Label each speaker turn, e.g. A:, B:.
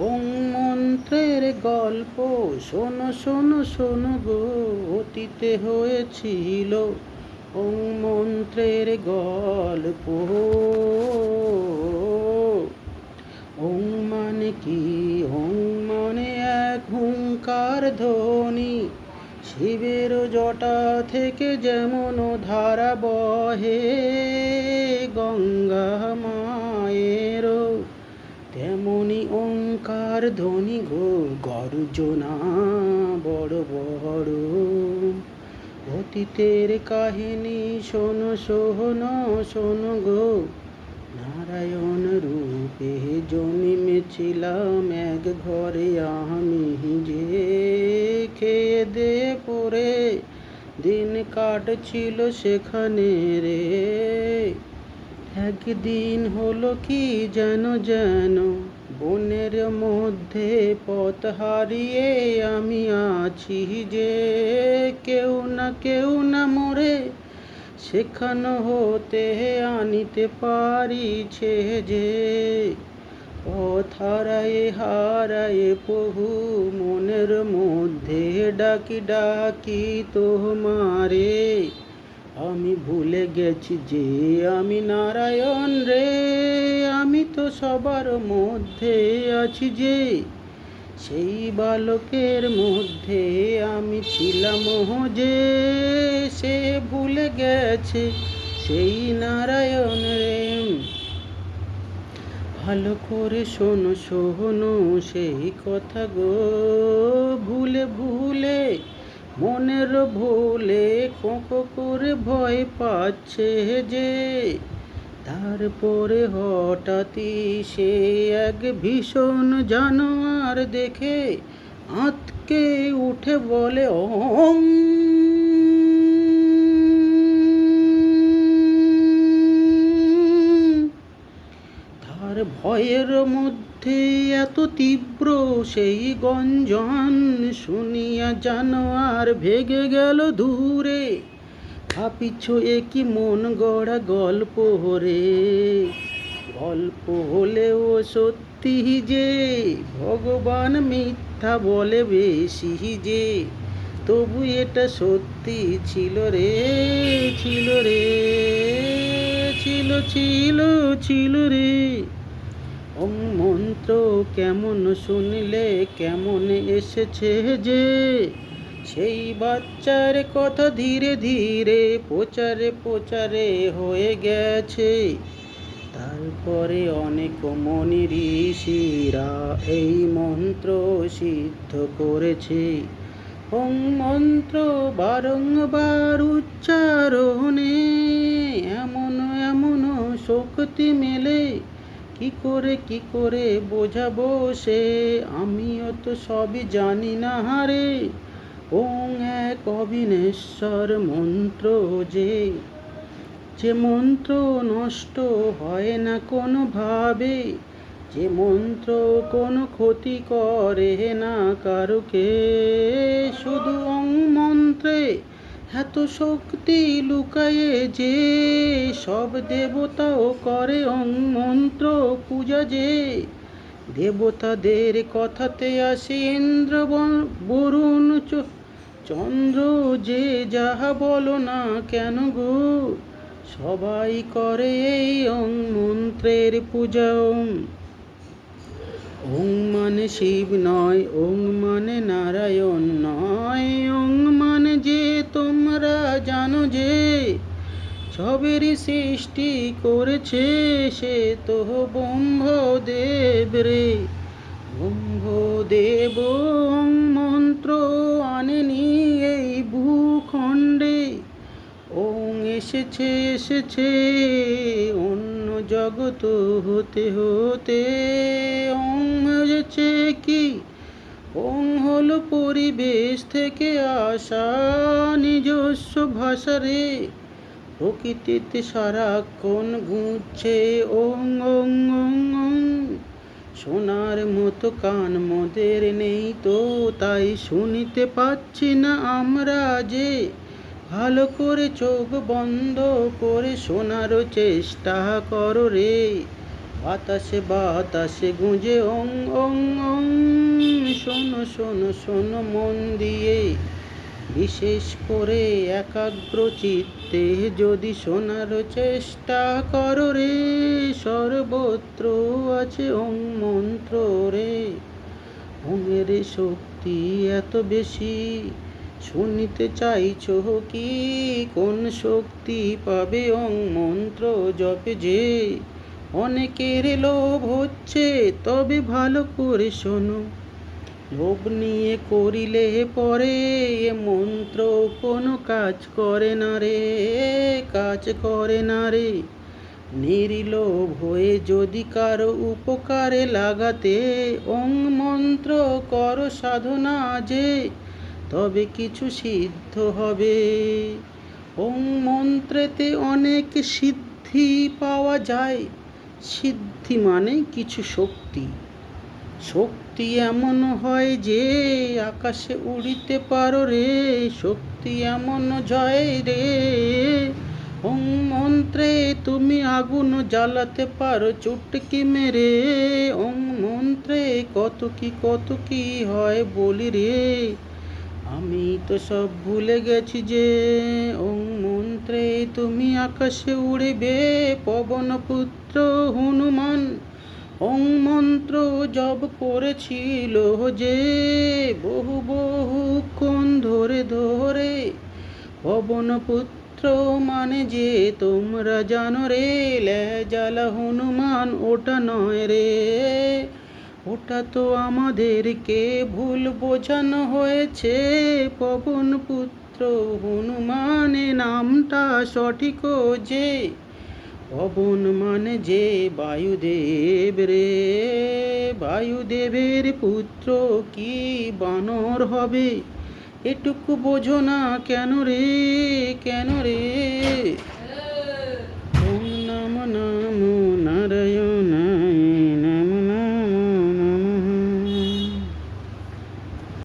A: ওং মন্ত্রের গল্প শোনো শোনো শোনো গো, অতীতে হয়েছিল ওং মন্ত্রের গল্প। ওং মানে কি? ওং মানে এক হুঙ্কার ধ্বনি, শিবের জটা থেকে যেমন ধারা বহে গঙ্গা মায়েরও তেমনি ওঙ্কার ধ্বনি গো, গর্জনা বড় বড়। অতীতের কাহিনী শোনো শোনো শোনো গো, নারায়ণ রূপে জন্মেছিলাম এক ঘরে আমি, যে খেয়ে দে পরে দিন কাটছিল সেখানে রে। একদিন হলো কি যেন যেন বনের মধ্যে পথ হারিয়ে আমি আছি, যে কেউ না মরে সেখানে হতে আনিতে পারিছে, যে পথ হারায়ে বহু মনের মধ্যে ডাকি ডাকি তোমারে। আমি ভুলে গেছি যে আমি নারায়ণ রে, আমি তো সবার মধ্যে আছি, যে সেই বালকের মধ্যে আমি ছিলাম, যে সে ভুলে গেছে সেই নারায়ণ রে। ভালো করে শোনো শোনো সেই কথা গো, ভুলে ভুলে মনের ভুলে কোঁকো করে ভয় পাচ্ছে, যে তারপরে হঠাৎই সে এক ভীষণ জানোয়ার দেখে আঁতকে উঠে বলে ওং। তার ভয়ের মধ্যে এত তীব্র সেই গঞ্জন শুনিয়া জানোয়ার ভেগে গেল দূরে। ভাবিছ এ কি মন গড়া গল্প রে, গল্প হলেও সত্যি, যে ভগবান মিথ্যা বলে বেশি, যে তবু এটা সত্যি ছিল রে, ছিল রে, ছিল ছিল ছিল রে। ওং মন্ত্র কেমন শুনলে কেমন এসেছে, যে সেই বাচ্চার কথা ধীরে ধীরে প্রচারে প্রচারে হয়ে গেছে। তারপরে অনেক মনি ঋষিরা এই মন্ত্র সিদ্ধ করেছে। ওং মন্ত্র বারংবার উচ্চারণে এমন এমন শক্তি মেলে, কি করে বোঝাবো সে, আমিও তো সবই জানি না হারে। ওং এক অবিনেশ্বর মন্ত্র, যে মন্ত্র নষ্ট হয় না কোনো ভাবে, যে মন্ত্র কোনো ক্ষতি করে না কারুকে। শুধু ওং মন্ত্রে এত শক্তি লুকায়ে, যে সব দেবতাও করে ওং মন্ত্র পূজা, যে দেবতাদের কথাতে আসে ইন্দ্র বরুণ চন্দ্র, যে যাহা বলো না কেন গো, সবাই করে এই ওং মন্ত্রের পূজা। ওং মানে শিব নয়, ওং মানে নারায়ণ নয়, ওং মানে যে তোমরা জানো যে সবেরই সৃষ্টি করেছে সে তো ব্রহ্মদেব রে। ব্রহ্মদেব ওং মন্ত্র আনেনি এই ভূখণ্ডে, ওং এসেছে অন্য জগৎ হতে হতে। ওং হয়েছে কি? ওং হলো পরিবেশ থেকে আসা নিজস্ব ভাষা রে, প্রকৃতিতে সারাক্ষণ ঘুরছে ওং ওং ওং ওং। শোনার মতো কান মোদের নেই তো, তাই শুনিতে পাচ্ছি না আমরা, যে ভালো করে চোখ বন্ধ করে শোনার চেষ্টা করো রে। বাতাসে বাতাসে গুঁজে অং অং অং। শোনো শোনো শোনো মন দিয়ে, বিশেষ করে একাগ্র চিত্তে যদি শোনার চেষ্টা করো রে, সর্বত্র আছে ওং মন্ত্র রে। ওঙের শক্তি এত বেশি, শুনিতে চাইছো কি কোন শক্তি পাবে ওং মন্ত্র জপে যে? অনেকের লোভ হচ্ছে, তবে ভালো করে শোনো, লোভ নিয়ে করিলে পরে এ মন্ত্র কোনো কাজ করে না রে, কাজ করে না রে। নির্লোভ হয়ে যদি কারো উপকারে লাগাতে ওং মন্ত্র করো সাধনা যে, তবে কিছু সিদ্ধ হবে। ওং মন্ত্রেতে অনেক সিদ্ধি পাওয়া যায়। সিদ্ধি মানে কিছু শক্তি। শক্তি এমন হয় যে আকাশে উড়িতে পারো রে, শক্তি এমন জয় রে। ওং মন্ত্রে তুমি আগুন জ্বালাতে পারো চুটকি মেরে। ওং মন্ত্রে কত কি হয় বলি রে, আমি তো সব ভুলে গেছি যে। ওং মন্ত্রে তুমি আকাশে উড়িবে পবন পুত্র হনুমান। ওং মন্ত্র জপ করেছিল যে বহুক্ষণ ধরে ধরে। পবন পুত্র মানে যে তোমরা জানো রে, লেজালা হনুমান ওটা নয় রে। ওটা তো আমাদেরকে ভুল বোঝানো হয়েছে। পবন পুত্র হনুমানের নামটা সঠিক যে, পবন মানে যে বায়ুদেব রে। বায়ুদেবের পুত্র কি বানর হবে? এটুকু বোঝো না কেন রে, কেন রে?